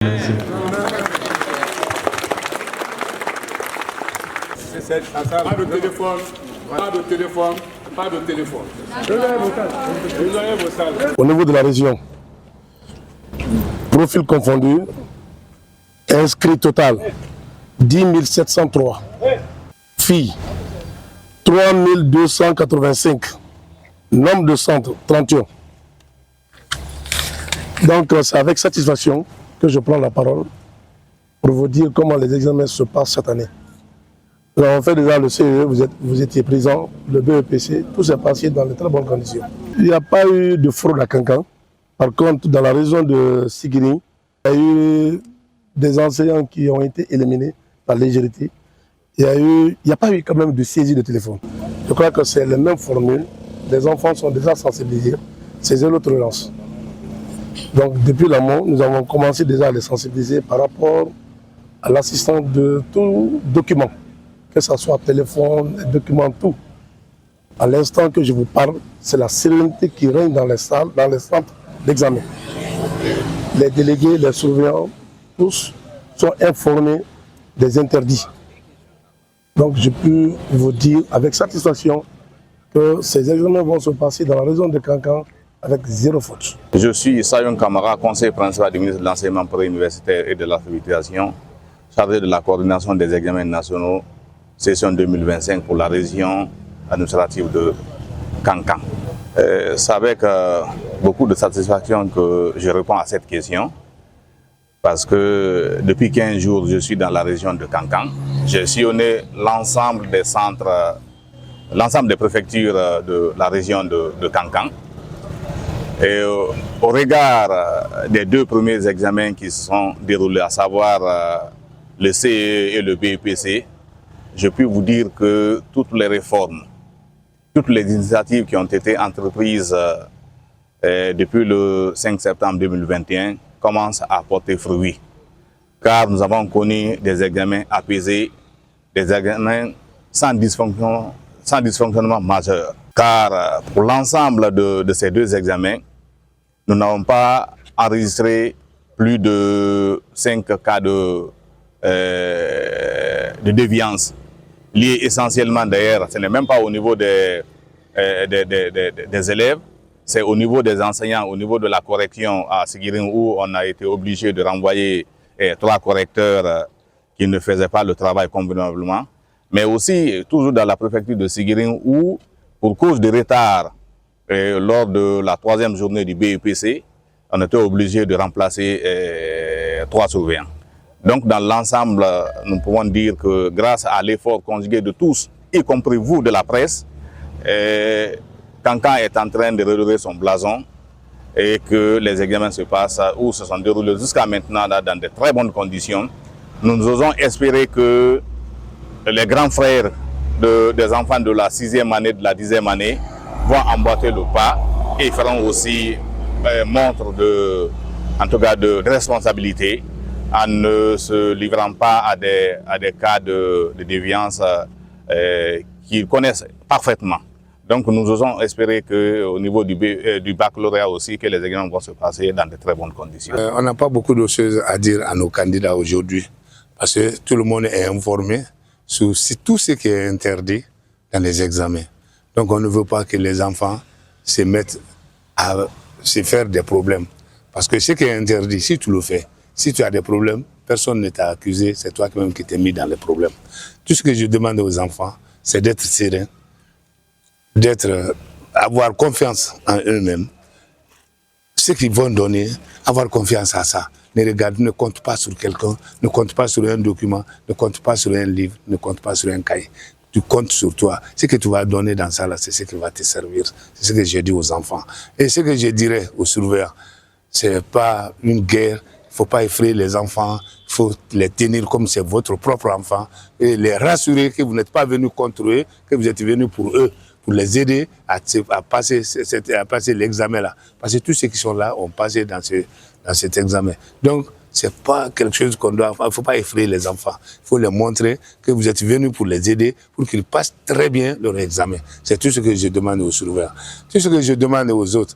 Merci. Pas de téléphone, pas de téléphone, pas de téléphone. Au niveau de la région, profil confondu, inscrit total 10 703. Filles 3 285. Nombre de centres 31. Donc c'est avec satisfaction que je prends la parole pour vous dire comment les examens se passent cette année. Nous avons fait déjà le CE, vous étiez présent, le BEPC, tout s'est passé dans de très bonnes conditions. Il n'y a pas eu de fraude à Kankan. Par contre, dans la région de Sigiri, il y a eu des enseignants qui ont été éliminés par légèreté. Il n'y a pas eu quand même de saisie de téléphone. Je crois que c'est les mêmes formules. Les enfants sont déjà sensibilisés. C'est l'autre relance. Donc depuis l'amont, nous avons commencé déjà à les sensibiliser par rapport à l'assistance de tout document, que ce soit téléphone, document, tout. À l'instant que je vous parle, c'est la sérénité qui règne dans les salles, dans les centres d'examen. Les délégués, les surveillants, tous sont informés des interdits. Donc je peux vous dire avec satisfaction que ces examens vont se passer dans la région de Kankan avec zéro faute. Je suis Sayon Kamara, conseiller principal du ministre de l'Enseignement préuniversitaire et de l'Alphabétisation, chargé de la coordination des examens nationaux, session 2025 pour la région administrative de Kankan. C'est avec beaucoup de satisfaction que je réponds à cette question, parce que depuis 15 jours, je suis dans la région de Kankan. J'ai sillonné l'ensemble des centres, l'ensemble des préfectures de la région de Kankan. Et au regard des deux premiers examens qui se sont déroulés, à savoir le CE et le BEPC, je peux vous dire que toutes les réformes, toutes les initiatives qui ont été entreprises depuis le 5 septembre 2021 commencent à porter fruit. Car nous avons connu des examens apaisés, des examens sans dysfonctionnement majeur. Car pour l'ensemble de ces deux examens, nous n'avons pas enregistré plus de 5 cas de déviance, liés essentiellement d'ailleurs, ce n'est même pas au niveau des élèves, c'est au niveau des enseignants, au niveau de la correction à Sigiring où on a été obligé de renvoyer 3 correcteurs qui ne faisaient pas le travail convenablement, mais aussi toujours dans la préfecture de Sigiring où, pour cause de retard, lors de la 3e journée du BEPC, on était obligé de remplacer 3 surveillants. Donc dans l'ensemble, nous pouvons dire que grâce à l'effort conjugué de tous, y compris vous de la presse, Kankan est en train de redorer son blason et que les examens se passent ou se sont déroulés jusqu'à maintenant dans de très bonnes conditions. Nous osons espérer que les grands frères des enfants de la 6e année, de la 10e année, vont emboîter le pas et feront aussi montre en tout cas de responsabilité en ne se livrant pas à des cas de déviance qu'ils connaissent parfaitement. Donc nous osons espérer qu'au niveau du baccalauréat aussi, que les examens vont se passer dans de très bonnes conditions. On n'a pas beaucoup de choses à dire à nos candidats aujourd'hui, parce que tout le monde est informé sur tout ce qui est interdit dans les examens. Donc on ne veut pas que les enfants se mettent à se faire des problèmes. Parce que ce qui est interdit, si tu le fais, si tu as des problèmes, personne ne t'a accusé, c'est toi-même qui t'es mis dans les problèmes. Tout ce que je demande aux enfants, c'est d'être serein, avoir confiance en eux-mêmes. Ce qu'ils vont donner, avoir confiance à ça. Ne compte pas sur quelqu'un, ne compte pas sur un document, ne compte pas sur un livre, ne compte pas sur un cahier. Tu comptes sur toi. Ce que tu vas donner dans ça, c'est ce qui va te servir. C'est ce que je dis aux enfants. Et ce que je dirais aux surveillants, ce n'est pas une guerre. Il ne faut pas effrayer les enfants. Il faut les tenir comme c'est votre propre enfant. Et les rassurer que vous n'êtes pas venu contre eux, que vous êtes venu pour eux, pour les aider à passer l'examen-là. Parce que tous ceux qui sont là ont passé dans cet examen. Donc, ce n'est pas quelque chose qu'on doit... Il ne faut pas effrayer les enfants. Il faut leur montrer que vous êtes venus pour les aider, pour qu'ils passent très bien leur examen. C'est tout ce que je demande aux surveillants. Tout ce que je demande aux autres.